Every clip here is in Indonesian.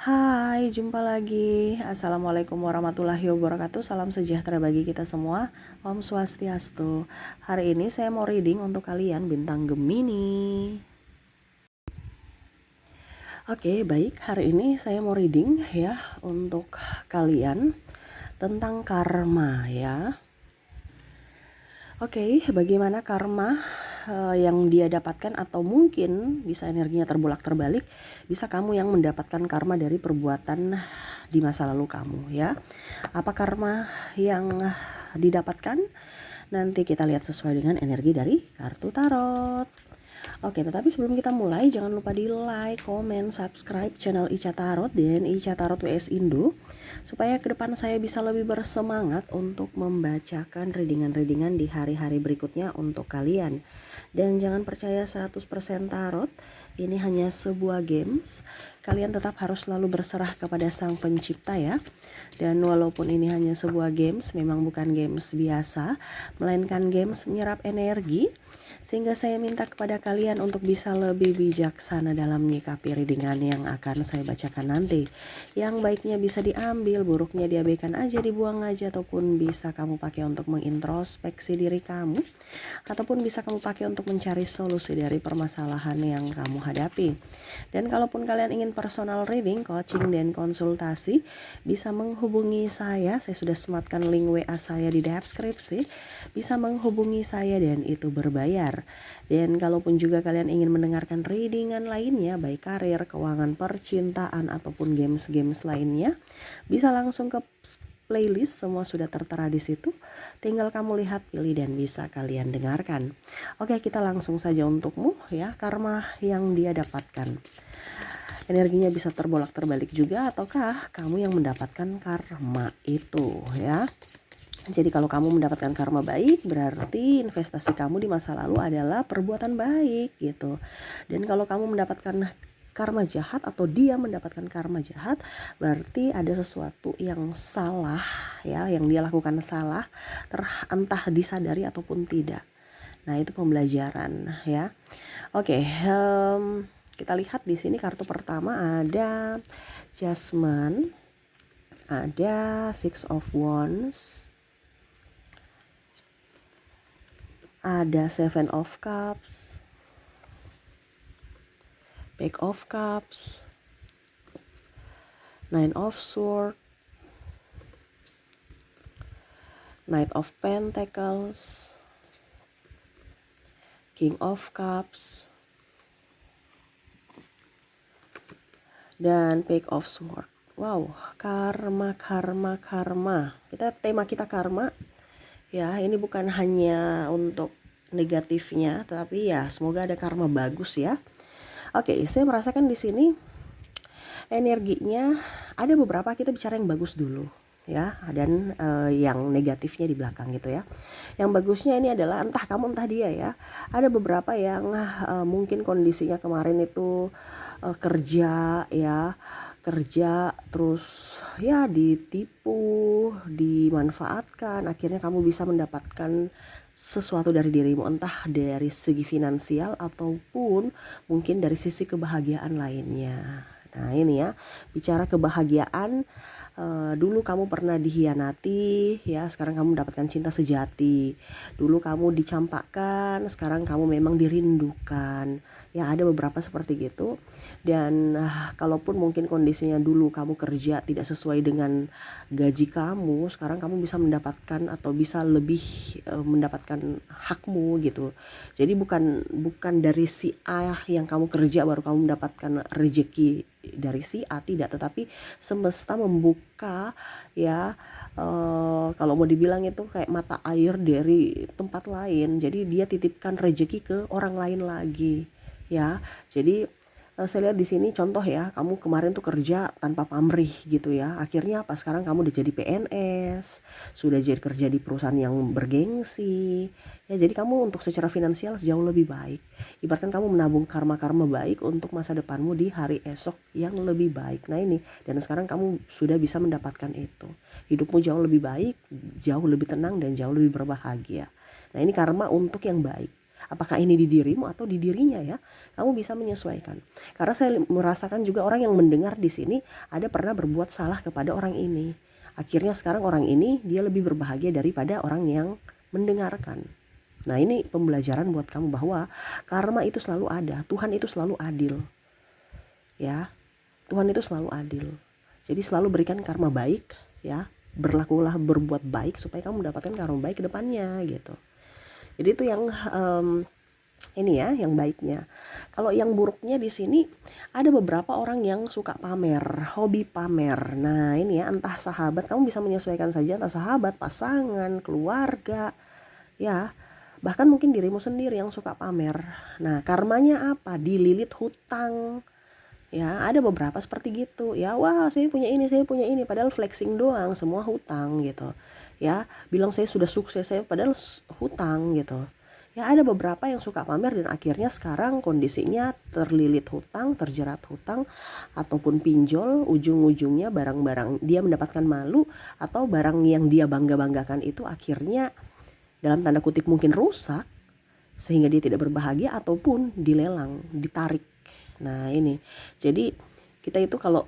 Hai, jumpa lagi. Assalamualaikum warahmatullahi wabarakatuh. Salam sejahtera bagi kita semua. Om Swastiastu. Hari ini saya mau reading untuk kalian bintang Gemini. Oke, baik. Hari ini saya mau reading ya untuk kalian tentang karma ya. Oke, bagaimana karma yang dia dapatkan, atau mungkin bisa energinya terbolak-terbalik, bisa kamu yang mendapatkan karma dari perbuatan di masa lalu kamu ya. Apa karma yang didapatkan? Nanti kita lihat sesuai dengan energi dari kartu tarot. Oke, tetapi sebelum kita mulai, jangan lupa di like, komen, subscribe channel Ica Tarot dan Ica Tarot WS Indo, supaya ke depan saya bisa lebih bersemangat untuk membacakan readingan-readingan di hari-hari berikutnya untuk kalian. Dan jangan percaya 100% tarot, ini hanya sebuah games. Kalian tetap harus selalu berserah kepada Sang Pencipta ya. Dan walaupun ini hanya sebuah games, memang bukan games biasa, melainkan games menyerap energi, sehingga saya minta kepada kalian untuk bisa lebih bijaksana dalam menyikapi readingan yang akan saya bacakan nanti. Yang baiknya bisa diambil, buruknya diabaikan aja, dibuang aja, ataupun bisa kamu pakai untuk mengintrospeksi diri kamu, ataupun bisa kamu pakai untuk mencari solusi dari permasalahan yang kamu hadapi. Dan kalaupun kalian ingin personal reading, coaching, dan konsultasi, bisa menghubungi saya sudah sematkan link WA saya di deskripsi. Bisa menghubungi saya dan itu berbayar. Dan kalaupun juga kalian ingin mendengarkan readingan lainnya, baik karir, keuangan, percintaan, ataupun games-games lainnya, bisa langsung ke playlist, semua sudah tertera di situ. Tinggal kamu lihat, pilih, dan bisa kalian dengarkan. Oke, kita langsung saja untukmu ya, karma yang dia dapatkan. Energinya bisa terbolak-terbalik juga, ataukah kamu yang mendapatkan karma itu ya. Jadi kalau kamu mendapatkan karma baik, berarti investasi kamu di masa lalu adalah perbuatan baik gitu. Dan kalau kamu mendapatkan karma jahat, atau dia mendapatkan karma jahat, berarti ada sesuatu yang salah ya, yang dia lakukan salah, entah disadari ataupun tidak. Nah, itu pembelajaran ya. Oke, kita lihat di sini kartu pertama ada Judgment, ada Six of Wands, ada Seven of Cups, Page of Cups, Nine of Swords, Knight of Pentacles, King of Cups, dan Page of Swords. Wow, karma. Tema kita karma. Ya, ini bukan hanya untuk negatifnya, tapi ya semoga ada karma bagus ya. Oke, saya merasakan di sini energinya ada beberapa, kita bicara yang bagus dulu ya, dan yang negatifnya di belakang gitu ya. Yang bagusnya ini adalah entah kamu entah dia ya. Ada beberapa yang mungkin kondisinya kemarin itu kerja terus ya ditipu, dimanfaatkan, akhirnya kamu bisa mendapatkan sesuatu dari dirimu, entah dari segi finansial ataupun mungkin dari sisi kebahagiaan lainnya. Nah, ini ya, bicara kebahagiaan, dulu kamu pernah dihianati ya, sekarang kamu mendapatkan cinta sejati. Dulu kamu dicampakkan, sekarang kamu memang dirindukan. Ya, ada beberapa seperti gitu. Dan kalaupun mungkin kondisinya dulu kamu kerja tidak sesuai dengan gaji kamu, sekarang kamu bisa mendapatkan atau bisa lebih mendapatkan hakmu gitu. Jadi bukan dari si A yang kamu kerja baru kamu mendapatkan rezeki dari si A, tidak, tetapi semesta membuka ya, kalau mau dibilang itu kayak mata air dari tempat lain. Jadi dia titipkan rezeki ke orang lain lagi ya. Jadi saya lihat di sini contoh ya, kamu kemarin tuh kerja tanpa pamrih gitu ya. Akhirnya apa? Sekarang kamu udah jadi PNS, sudah jadi kerja di perusahaan yang bergengsi. Ya, jadi kamu untuk secara finansial jauh lebih baik. Ibaratkan kamu menabung karma-karma baik untuk masa depanmu di hari esok yang lebih baik. Nah, ini, dan sekarang kamu sudah bisa mendapatkan itu. Hidupmu jauh lebih baik, jauh lebih tenang, dan jauh lebih berbahagia. Nah, ini karma untuk yang baik. Apakah ini di dirimu atau di dirinya ya? Kamu bisa menyesuaikan. Karena saya merasakan juga orang yang mendengar di sini ada pernah berbuat salah kepada orang ini. Akhirnya sekarang orang ini dia lebih berbahagia daripada orang yang mendengarkan. Nah, ini pembelajaran buat kamu bahwa karma itu selalu ada, Tuhan itu selalu adil. Ya, Tuhan itu selalu adil. Jadi selalu berikan karma baik, ya. Berlakulah berbuat baik supaya kamu mendapatkan karma baik ke depannya gitu. Jadi itu yang ini ya, yang baiknya. Kalau yang buruknya di sini ada beberapa orang yang suka pamer, hobi pamer. Nah, ini ya, entah sahabat, kamu bisa menyesuaikan saja, entah sahabat, pasangan, keluarga, ya. Bahkan mungkin dirimu sendiri yang suka pamer. Nah, karmanya apa? Dililit hutang. Ya, ada beberapa seperti gitu. Ya, wah, saya punya ini, padahal flexing doang, semua hutang gitu. Ya, bilang saya sudah sukses, saya padahal hutang gitu. Ya, ada beberapa yang suka pamer dan akhirnya sekarang kondisinya terlilit hutang, terjerat hutang, ataupun pinjol. Ujung-ujungnya barang-barang dia mendapatkan malu, atau barang yang dia bangga-banggakan itu akhirnya dalam tanda kutip mungkin rusak, sehingga dia tidak berbahagia ataupun dilelang, ditarik. Nah, ini. Jadi kita itu kalau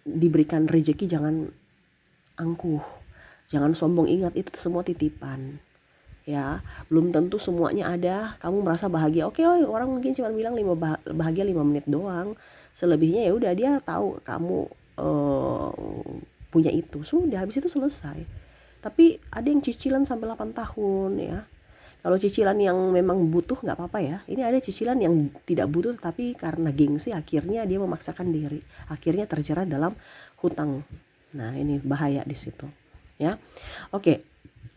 diberikan rezeki jangan angkuh, jangan sombong, ingat itu semua titipan. Ya, belum tentu semuanya ada kamu merasa bahagia. Oke, orang mungkin cuma bilang bahagia 5 menit doang. Selebihnya ya udah, dia tahu kamu punya itu. Sudah, habis itu selesai. Tapi ada yang cicilan sampai 8 tahun ya. Kalau cicilan yang memang butuh nggak apa-apa ya. Ini ada cicilan yang tidak butuh tapi karena gengsi akhirnya dia memaksakan diri. Akhirnya terjerat dalam hutang. Nah, ini bahaya di situ. Ya. Oke.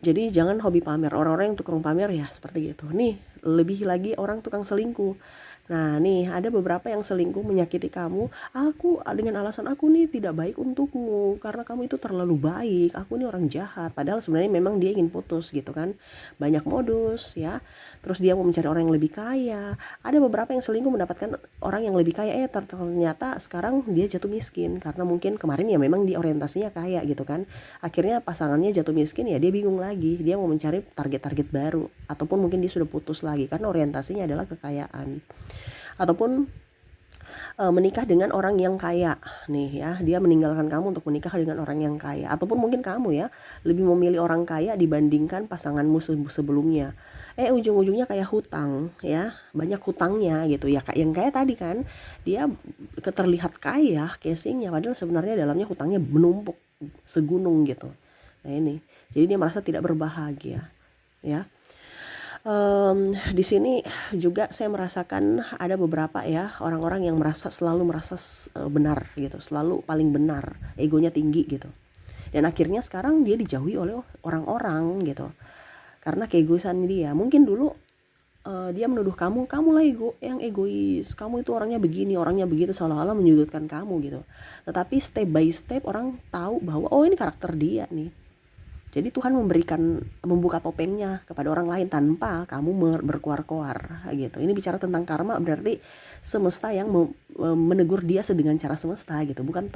Jadi jangan hobi pamer. Orang-orang yang tukang pamer ya seperti gitu. Nih, lebih lagi orang tukang selingkuh. Nah, nih ada beberapa yang selingkuh menyakiti kamu. Aku dengan alasan aku nih tidak baik untukmu karena kamu itu terlalu baik. Aku nih orang jahat. Padahal sebenarnya memang dia ingin putus gitu kan. Banyak modus ya. Terus dia mau mencari orang yang lebih kaya. Ada beberapa yang selingkuh mendapatkan orang yang lebih kaya. Ternyata sekarang dia jatuh miskin karena mungkin kemarin ya memang dia orientasinya kaya gitu kan. Akhirnya pasangannya jatuh miskin, ya dia bingung lagi. Dia mau mencari target-target baru ataupun mungkin dia sudah putus lagi karena orientasinya adalah kekayaan. Ataupun menikah dengan orang yang kaya nih ya, dia meninggalkan kamu untuk menikah dengan orang yang kaya. Ataupun mungkin kamu ya lebih memilih orang kaya dibandingkan pasanganmu sebelumnya. Ujung-ujungnya kayak hutang ya, banyak hutangnya gitu ya, kayak yang kayak tadi kan, dia terlihat kaya casingnya padahal sebenarnya dalamnya hutangnya menumpuk segunung gitu. Nah, ini jadi dia merasa tidak berbahagia ya. Di sini juga saya merasakan ada beberapa ya orang-orang yang selalu merasa benar gitu, selalu paling benar, egonya tinggi gitu. Dan akhirnya sekarang dia dijauhi oleh orang-orang gitu. Karena keegoisan dia. Mungkin dulu dia menuduh kamu lah yang egois, kamu itu orangnya begini, orangnya begitu, seolah-olah menyudutkan kamu gitu. Tetapi step by step orang tahu bahwa oh ini karakter dia nih. Jadi Tuhan membuka topengnya kepada orang lain tanpa kamu berkoar-koar gitu. Ini bicara tentang karma, berarti semesta yang menegur dia dengan cara semesta gitu, bukan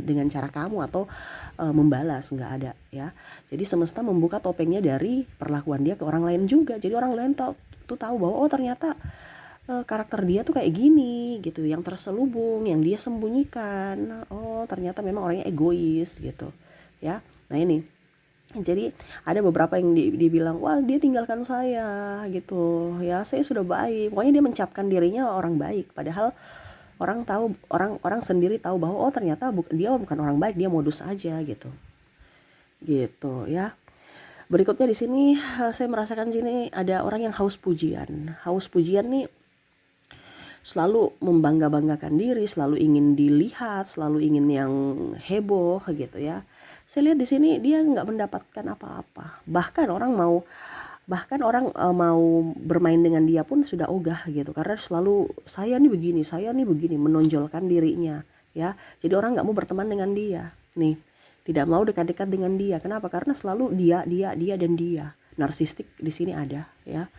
dengan cara kamu atau membalas, nggak ada ya. Jadi semesta membuka topengnya dari perlakuan dia ke orang lain juga. Jadi orang lain tahu bahwa oh ternyata karakter dia tuh kayak gini gitu, yang terselubung, yang dia sembunyikan. Oh ternyata memang orangnya egois gitu ya. Nah, ini jadi ada beberapa yang dibilang wah dia tinggalkan saya gitu ya, saya sudah baik. Pokoknya dia mencapkan dirinya orang baik, padahal orang sendiri tahu bahwa oh ternyata dia bukan orang baik, dia modus aja gitu ya. Berikutnya di sini saya merasakan sini ada orang yang haus pujian nih, selalu membangga-banggakan diri, selalu ingin dilihat, selalu ingin yang heboh gitu ya. Saya lihat di sini dia nggak mendapatkan apa-apa. Bahkan orang mau bermain dengan dia pun sudah ogah gitu, karena selalu saya nih begini, menonjolkan dirinya ya. Jadi orang nggak mau berteman dengan dia nih, tidak mau dekat-dekat dengan dia. Kenapa? Karena selalu dia dan dia. Narsistik di sini ada ya.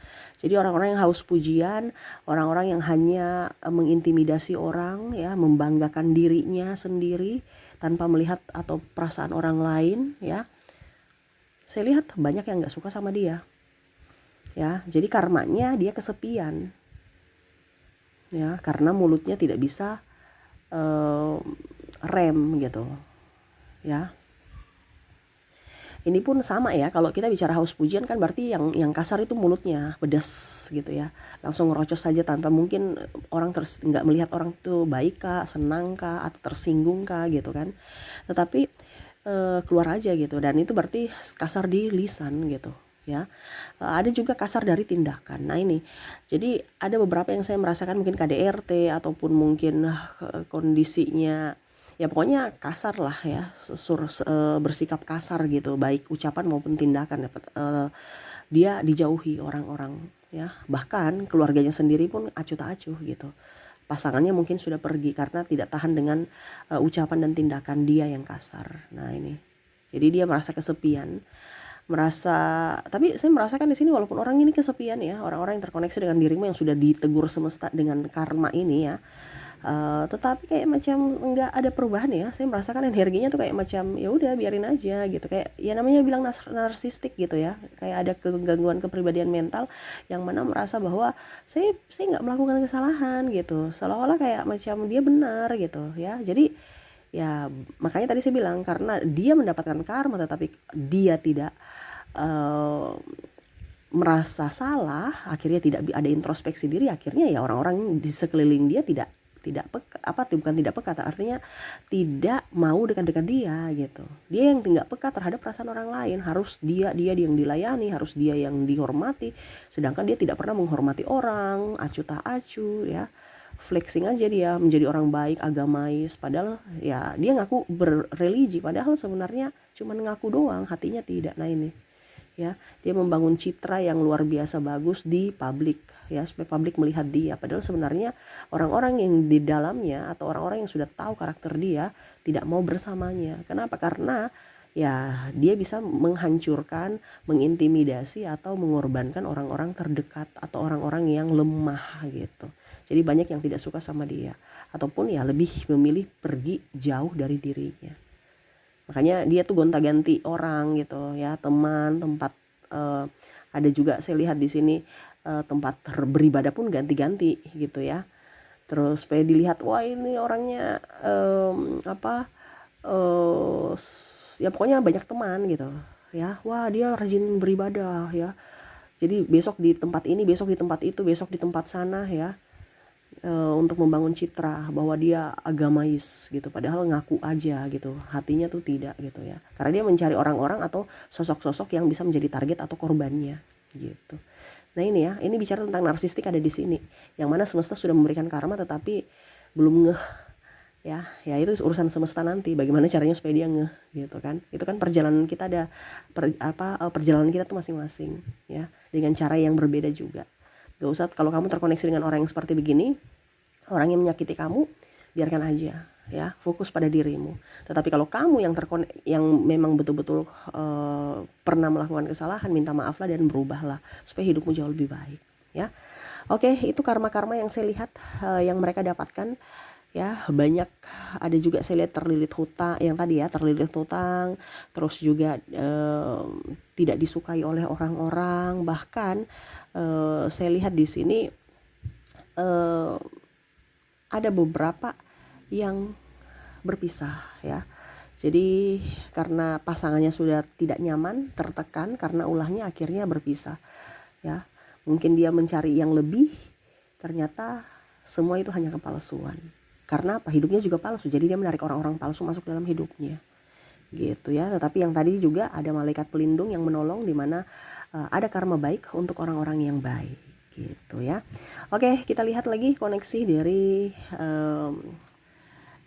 Jadi orang-orang yang haus pujian, orang-orang yang hanya mengintimidasi orang ya, membanggakan dirinya sendiri tanpa melihat atau perasaan orang lain ya. Saya lihat banyak yang nggak suka sama dia ya. Jadi karmanya dia kesepian, ya, karena mulutnya tidak bisa rem gitu, ya. Ini pun sama ya, kalau kita bicara haus pujian kan berarti yang kasar itu mulutnya pedas gitu ya, langsung ngerocos saja tanpa mungkin orang nggak melihat orang itu baik kah, senang kah, atau tersinggung kah gitu kan, tetapi keluar aja gitu, dan itu berarti kasar di lisan gitu ya. Ada juga kasar dari tindakan. Nah ini, jadi ada beberapa yang saya merasakan mungkin KDRT ataupun mungkin kondisinya ya pokoknya kasar lah ya, bersikap kasar gitu, baik ucapan maupun tindakan. Dia dijauhi orang-orang ya, bahkan keluarganya sendiri pun acuh tak acuh gitu. Pasangannya mungkin sudah pergi karena tidak tahan dengan ucapan dan tindakan dia yang kasar. Nah ini, jadi dia merasa kesepian, tapi saya merasakan di sini walaupun orang ini kesepian ya, orang-orang yang terkoneksi dengan dirimu yang sudah ditegur semesta dengan karma ini ya, tetapi kayak macam nggak ada perubahan ya. Saya merasakan energinya tuh kayak macam ya udah biarin aja gitu, kayak ya namanya bilang narsistik gitu ya, kayak ada kegangguan kepribadian mental yang mana merasa bahwa saya nggak melakukan kesalahan gitu, seolah-olah kayak macam dia benar gitu ya. Jadi ya makanya tadi saya bilang, karena dia mendapatkan karma tetapi dia tidak merasa salah, akhirnya tidak ada introspeksi diri, akhirnya ya orang-orang di sekeliling dia bukan tidak peka, artinya tidak mau dekat-dekat dia gitu. Dia yang tidak peka terhadap perasaan orang lain, harus dia yang dilayani, harus dia yang dihormati, sedangkan dia tidak pernah menghormati orang, acuh tak acuh ya, flexing aja dia menjadi orang baik, agamais, padahal ya dia ngaku berreligi, padahal sebenarnya cuma ngaku doang, hatinya tidak. Nah ini ya, dia membangun citra yang luar biasa bagus di publik ya, supaya publik melihat dia, padahal sebenarnya orang-orang yang di dalamnya atau orang-orang yang sudah tahu karakter dia tidak mau bersamanya. Kenapa? Karena ya dia bisa menghancurkan, mengintimidasi atau mengorbankan orang-orang terdekat atau orang-orang yang lemah gitu. Jadi banyak yang tidak suka sama dia, ataupun ya lebih memilih pergi jauh dari dirinya. Makanya dia tuh gonta-ganti orang gitu ya, teman, tempat, ada juga saya lihat di sini tempat beribadah pun ganti-ganti gitu ya. Terus supaya dilihat, wah ini orangnya apa, ya pokoknya banyak teman gitu ya, wah dia rajin beribadah ya, jadi besok di tempat ini, besok di tempat itu, besok di tempat sana ya, untuk membangun citra bahwa dia agamais gitu, padahal ngaku aja gitu, hatinya tuh tidak gitu ya, karena dia mencari orang-orang atau sosok-sosok yang bisa menjadi target atau korbannya gitu. Nah ini ya, ini bicara tentang narsistik ada di sini, yang mana semesta sudah memberikan karma tetapi belum ngeh ya. Ya itu urusan semesta nanti, bagaimana caranya supaya dia ngeh gitu kan. Itu kan perjalanan kita ada perjalanan kita tuh masing-masing ya, dengan cara yang berbeda juga. Gak usah, kalau kamu terkoneksi dengan orang yang seperti begini, orang yang menyakiti kamu, biarkan aja ya, fokus pada dirimu. Tetapi kalau kamu yang memang betul-betul pernah melakukan kesalahan, minta maaflah dan berubahlah supaya hidupmu jauh lebih baik ya. Oke, itu karma-karma yang saya lihat yang mereka dapatkan ya. Banyak, ada juga saya lihat terlilit hutang, yang tadi ya, terlilit hutang, terus juga tidak disukai oleh orang-orang, bahkan saya lihat di sini ada beberapa yang berpisah ya. Jadi karena pasangannya sudah tidak nyaman, tertekan karena ulahnya, akhirnya berpisah ya. Mungkin dia mencari yang lebih, ternyata semua itu hanya kepalsuan. Karena apa? Hidupnya juga palsu, jadi dia menarik orang-orang palsu masuk dalam hidupnya gitu ya. Tetapi yang tadi juga ada malaikat pelindung yang menolong, di mana ada karma baik untuk orang-orang yang baik gitu ya. Oke, kita lihat lagi koneksi dari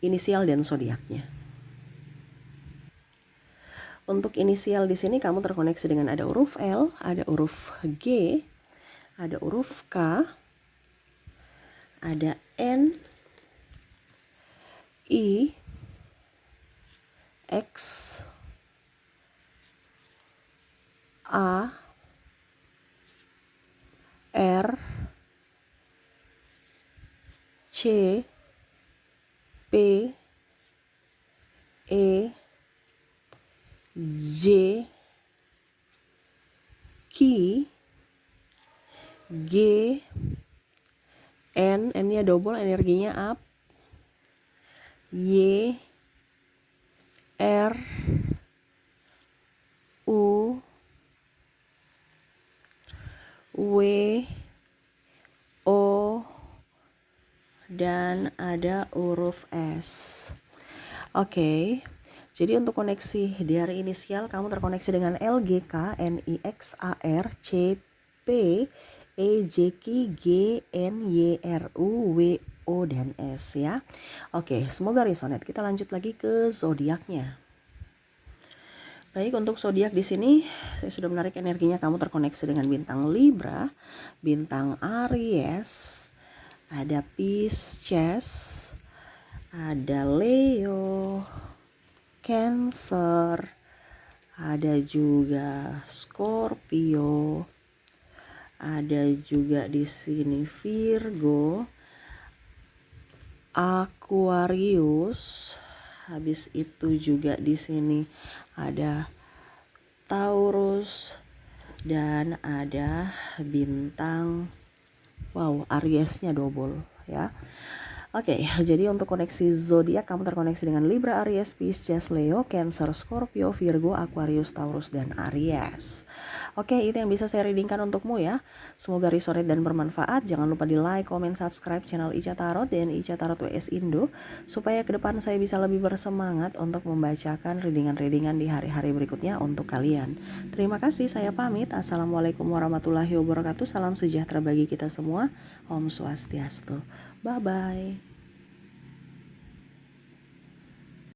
inisial dan zodiaknya. Untuk inisial di sini kamu terkoneksi dengan ada huruf L, ada huruf G, ada huruf K, ada N, I, X, A, R, C, P, E, J, Q, G, N-nya double, energinya up. Y, R, U, W, O, dan ada huruf S. Oke. Jadi untuk koneksi dari inisial kamu terkoneksi dengan L, G, K, N, I, X, A, R, C, P, E, J, K, G, N, Y, R, U, W, O, dan S ya. Oke, semoga resonate. Kita lanjut lagi ke zodiaknya. Baik, untuk zodiak di sini saya sudah menarik energinya, kamu terkoneksi dengan bintang Libra, bintang Aries, ada Pisces, ada Leo, Cancer, ada juga Scorpio, ada juga di sini Virgo, Aquarius, habis itu juga di sini ada Taurus, dan ada bintang Ariesnya double ya. Oke, jadi untuk koneksi zodiak kamu terkoneksi dengan Libra, Aries, Pisces, Leo, Cancer, Scorpio, Virgo, Aquarius, Taurus, dan Aries. Oke, itu yang bisa saya readingkan untukmu ya. Semoga resonate dan bermanfaat. Jangan lupa di like, comment, subscribe channel Ica Tarot dan Ica Tarot WS Indo, supaya ke depan saya bisa lebih bersemangat untuk membacakan readingan-readingan di hari-hari berikutnya untuk kalian. Terima kasih, saya pamit. Assalamualaikum warahmatullahi wabarakatuh. Salam sejahtera bagi kita semua. Om Swastiastu. Bye-bye.